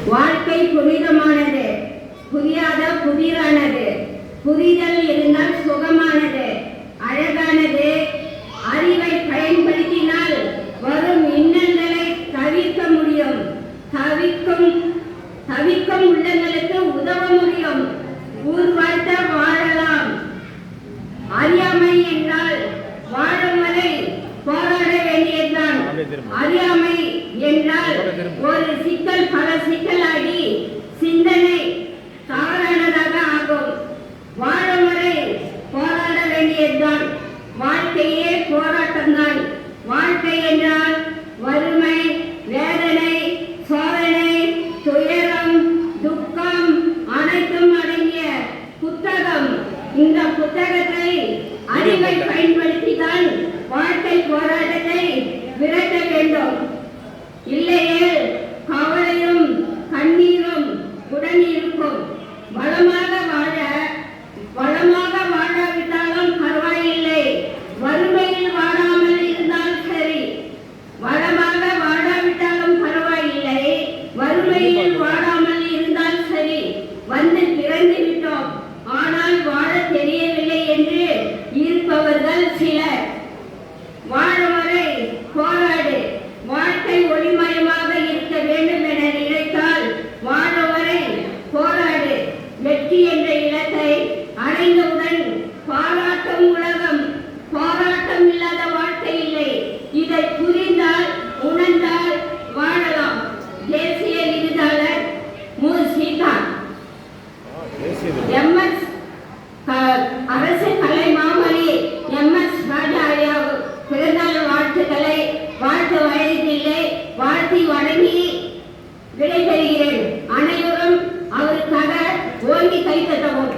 வாழ்க்கை புனிதமானது, புரியாத புதிரானது. புரிதல் இருந்தால் சுகமானது, அழகானது. அறிவை பயன்படுத்தினால் வரும் இன்னல்களை தவிர்க்க முடியும். தவிக்கும் உள்ளங்களுக்கு உதவ முடியும். ஊர் வாழ்த்த வாழலாம். அறியாமை என்றால் வாழும் வரை போராட வேண்டியதுதான். அறியாமை என்றால் ஒரு சிக்கல் பல சிக்கலாகி சிந்தனை தவறானதாக ஆகும். வாழும் வரை போராட வேண்டியதுதான். வாழ்க்கையே போராட்டம்தான். வாழ்க்கை என்றால் வறுமை, வேதனை, சோதனை, துயரம், துக்கம் அனைத்தும் அடங்கிய புத்தகம். இந்த புத்தகத்தை அறிவை பயன்படுத்திதான் வாழ்க்கை போராட்டத்தை விரட்ட வேண்டும். இல்லையே கவலையும் கண்ணீரும் உடன் இருக்கும். வளமாக வாழாவிட்டாலும் பரவாயில்லை, வறுமையில் வாழாமல் இருந்தால் சரி. வளமாக வாழாவிட்டாலும் பரவாயில்லை, வறுமையில் வாழாமல் இருந்தால் சரி. வந்து பிறந்து விட்டோம், ஆனால் வாழ தெரியவில்லை என்று இருப்பவர்கள் சிலர். வாழும் வரை போராடு. வாழ்க்கை ஒளிமயமாக இருக்க வேண்டும் என நினைத்தால் வாழும் வரை போராடு. வெற்றி என்ற இலக்கை அடைந்தவுடன் பாராட்டும் உலகம். போராட்டம் இல்லாத வாழ்க்கை இல்லை. இதை புரிந்தால் உணர்ந்தால் வாழலாம். தேசிய விருதாளர் மு. சீதா, MS அரசு கலை மாமணி MS ராஜா ஐயா பிறந்தநாள் வாழ்த்துக்களை வாழ்த்து வயதில்லை வாழ்த்தி வணங்கி விடைபெறுகிறேன். அனைவரும் அவருக்காக ஓங்கி கைத்தட்டவும்.